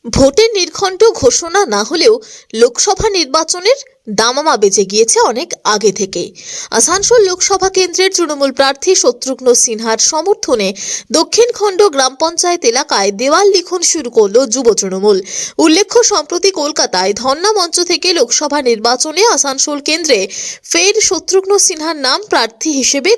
ভোটের নির্ঘণ্ট ঘোষণা না হলেও লোকসভা নির্বাচনের দামামা বেজে গিয়েছে অনেক আগে থেকেই। আসানসোল লোকসভা কেন্দ্রের তৃণমূল প্রার্থী শত্রুঘ্ন সিনহার সমর্থনে দক্ষিণখণ্ড গ্রাম পঞ্চায়েত এলাকায় দেওয়াল লিখন শুরু করল যুব তৃণমূল। উল্লেখ্য, সম্প্রতি কলকাতায় ধর্ণা মঞ্চ থেকে লোকসভা নির্বাচনে আসানসোল কেন্দ্রে ফের শত্রুঘ্ন সিনহার নাম প্রার্থী হিসেবে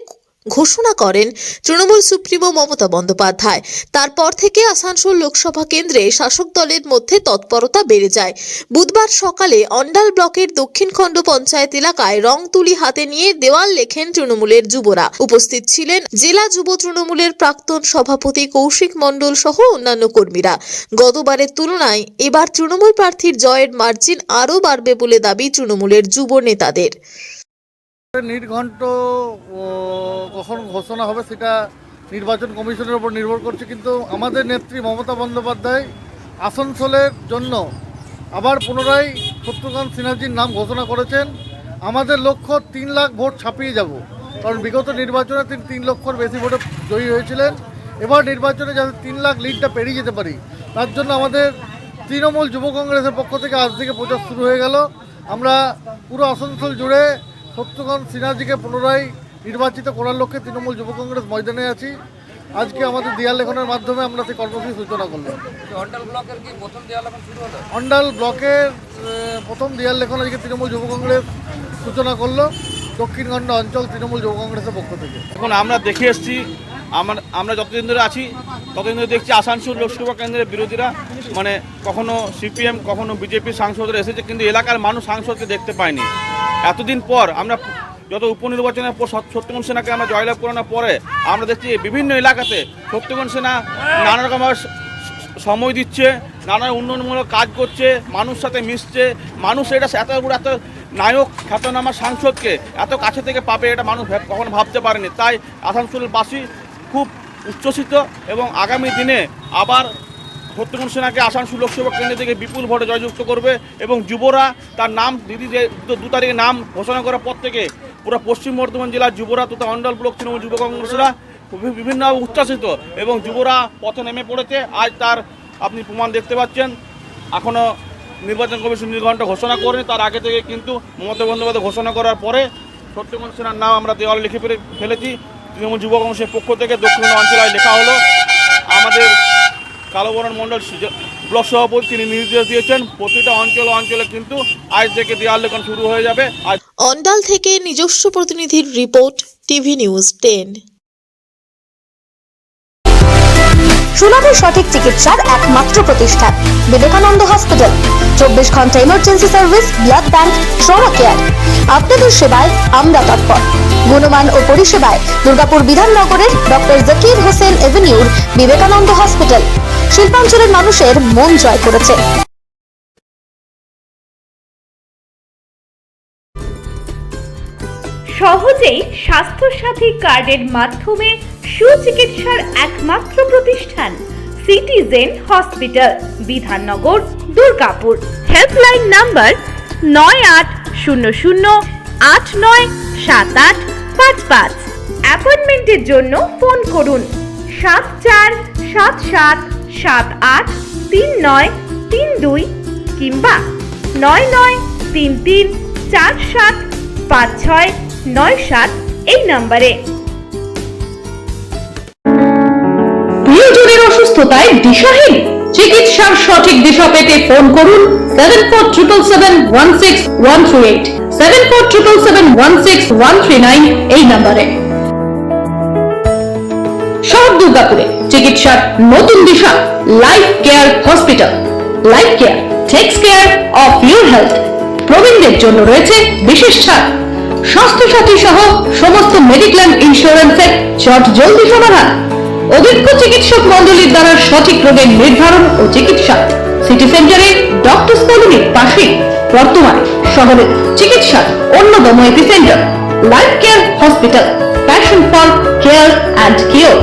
ঘোষণা করেন তৃণমূল সুপ্রিমো মমতা বন্দ্যোপাধ্যায়। তারপর থেকে আসানসোল লোকসভা কেন্দ্রে শাসক দলের মধ্যে তৎপরতা বেড়ে যায়। বুধবার সকালে অন্ডাল ব্লকের দক্ষিণখণ্ড পঞ্চায়েত এলাকায় রং তুলি হাতে নিয়ে দেওয়াল লেখেন তৃণমূলের যুবরা। উপস্থিত ছিলেন জেলা যুব তৃণমূলের প্রাক্তন সভাপতি কৌশিক মণ্ডল সহ অন্যান্য কর্মীরা। গতবারের তুলনায় এবার তৃণমূল প্রার্থীর জয়ের মার্জিন আরও বাড়বে বলে দাবি তৃণমূলের যুব নেতাদের। নির্ঘণ্ট কখন ঘোষণা হবে সেটা নির্বাচন কমিশনের উপর নির্ভর করছে, কিন্তু আমাদের নেত্রী মমতা বন্দ্যোপাধ্যায় আসানসোলের জন্য আবার পুনরায় শত্রুঘ্ন সিনহাজির নাম ঘোষণা করেছেন। আমাদের লক্ষ্য 3 লাখ ভোট ছাপিয়ে যাব, কারণ বিগত নির্বাচনে তিনি 3 লক্ষর বেশি ভোটে জয়ী হয়েছিলেন। এবার নির্বাচনে যাতে 3 লাখ লিডটা পেরিয়ে যেতে পারি, তার জন্য আমাদের তৃণমূল যুব কংগ্রেসের পক্ষ থেকে আজ থেকে প্রচার শুরু হয়ে গেল। আমরা পুরো আসানসোল জুড়ে শত্রুঘ্ন সিনহাজিকে পুনরায় নির্বাচিত করার লক্ষ্যে তৃণমূল যুব কংগ্রেস ময়দানে আছি। আজকে আমাদের দেয়াল লেখনের মাধ্যমে আমরা সেই কর্মসূচি সূচনা করলাম। অন্ডাল ব্লকের প্রথম দেয়াল লেখন আজকে তৃণমূল যুব কংগ্রেস সূচনা করলো দক্ষিণখণ্ড অঞ্চল তৃণমূল যুব কংগ্রেসের পক্ষ থেকে। এখন আমরা দেখে এসেছি, আমরা যতদিন ধরে আছি ততদিন ধরে দেখছি আসানসোল লোকসভা কেন্দ্রের বিরোধীরা মানে কখনো সিপিএম কখনো বিজেপির সাংসদরা এসেছে, কিন্তু এলাকার মানুষ সাংসদকে দেখতে পায়নি। এতদিন পর আমরা যত উপনির্বাচনের পর শত্রুঘ্ন সিনহাকে আমরা জয়লাভ করানোর পরে আমরা দেখছি বিভিন্ন এলাকাতে শত্রুঘ্ন সিনহা নানা রকমভাবে সময় দিচ্ছে, নানা উন্নয়নমূলক কাজ করছে, মানুষ সাথে মিশছে। মানুষ এটা এত বড় এত নায়ক খ্যাতনামা সাংসদকে এত কাছে থেকে পাবে এটা মানুষ কখনো ভাবতে পারেনি। তাই আসানসোলবাসী খুব উচ্ছ্বসিত এবং আগামী দিনে আবার শত্রুঘ্ন সিনহাকে আসানসোল লোকসভা কেন্দ্র থেকে বিপুল ভোটে জয়যুক্ত করবে এবং যুবরা তার নাম দিদি যে 2 তারিখে নাম ঘোষণা করার পর থেকে পুরো পশ্চিম বর্ধমান জেলার যুবরা তথা অন্ডাল ব্লক তৃণমূল যুব কংগ্রেসরা বিভিন্নভাবে উচ্ছ্বসিত এবং যুবরা পথে নেমে পড়েছে। আজ তার আপনি প্রমাণ দেখতে পাচ্ছেন। এখনও নির্বাচন কমিশন নির্ঘণ্ট ঘোষণা করেনি, তার আগে থেকে কিন্তু মমতা বন্দ্যোপাধ্যায় ঘোষণা করার পরে শত্রুঘ্ন সিনহার নাম আমরা দেওয়ালে লিখে ফেলেছি। তৃণমূল যুব কংগ্রেসের পক্ষ থেকে দক্ষিণ অঞ্চলায় লেখা হলো। আমাদের কালোবরণ মণ্ডল ব্লক সভাপতি তিনি নির্দেশ দিয়েছেন প্রতিটা অঞ্চলে কিন্তু আজ থেকে দেওয়াল লেখন শুরু হয়ে যাবে। অন্ডাল থেকে নিজস্ব প্রতিনিধির রিপোর্ট, টিভি নিউজ 10। সুলভের সঠিক চিকিৎসার একমাত্র প্রতিষ্ঠান বিবেকানন্দ হসপিটাল। 24 ঘন্টা emergency service, blood bank, trauma care. আপনাদের সেবায় আমরা তৎপর। গুণমান ও পরিষেবায় দুর্গাপুর বিধাননগরের ডক্টর জাকির হোসেন এভিনিউর বিবেকানন্দ হসপিটাল শিল্পাঞ্চলের মানুষের মন জয় করেছে। সহজেই স্বাস্থ্যসাথী কার্ডের মাধ্যমে সুচিকিৎসার একমাত্র প্রতিষ্ঠান citizen hospital, Bidhannagar, Durgapur. Helpline number 9800897855। অ্যাপয়েন্টমেন্টের জন্য ফোন করুন 7477783932 কিংবা 9933475697 এই নম্বরে। প্রিয়জনের অসুস্থতায় দিশাহীন, চিকিৎসার সঠিক দিশা পেতে ফোন করুন 7477716138, 7477716139 এই নম্বরে। শহর দুর্গাপুরে চিকিৎসার নতুন দিশা Life Care Hospital. Life Care takes care of your health. প্রবীণদের জন্য রয়েছে বিশেষ ছাড়। স্বাস্থ্যসাথী সহ সমস্ত মেডিক্লেম ইন্স্যুরেন্সের জলদি সমাধান। অভিজ্ঞ চিকিৎসক মন্ডলীর দ্বারা সঠিক রোগের নির্ধারণ ও চিকিৎসা। সিটি সেন্টারে ডক্টরস কলোনির পাশে বর্তমানে শহরের চিকিৎসার অন্যতম epicentre life Care hospital, passion for care and cure.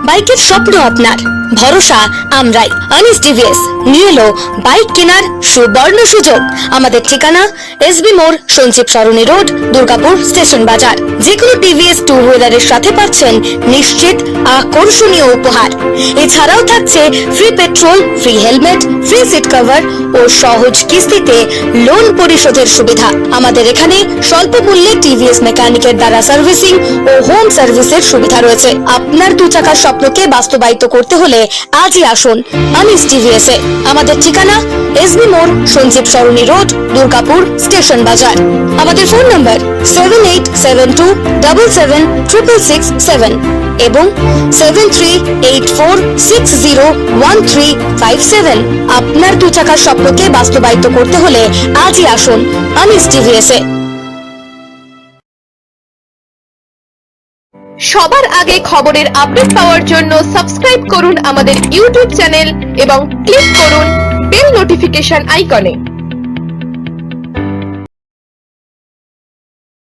বাইকের স্বপ্ন আপনার, ভরসা আমরাই। আনিস টিভিএস নিয়ে এলো বাইক কেনার সুবর্ণ সুযোগ। আমাদের ঠিকানা এসবি মোড়, সঞ্জীব সরণি রোড, দুর্গাপুর স্টেশন বাজার। যে কোনো টিভিএস টু হুইলারের সাথে পাচ্ছেন নিশ্চিত আকর্ষণীয় উপহার। এছাড়াও থাকছে free petrol, free helmet, free seat cover ও সহজ কিস্তিতে লোন পরিশোধের সুবিধা। আমাদের এখানে স্বল্প মূল্যে টিভিএস মেকানিকের দ্বারা সার্ভিসিং ও হোম সার্ভিসের সুবিধা রয়েছে। আপনার 2 চাকার স্বপ্নকে বাস্তবায়িত করতে হলে আজই আসুন আমিস টিভিএস এ। আমাদের ঠিকানা এসবি মোড়, সঞ্জীব সরণি রোড, দুর্গাপুর স্টেশন বাজার। আমাদের ফোন নাম্বার 7872776667 এবং 7384601357। আপনার 2 চাকার স্বপ্নকে বাস্তবায়িত করতে হলে আজই আসুন আমিস টিভিএস এ। সবার আগে খবরের আপডেট পাওয়ার জন্য সাবস্ক্রাইব করুন আমাদের ইউটিউব চ্যানেল এবং ক্লিক করুন বেল নোটিফিকেশন আইকনে।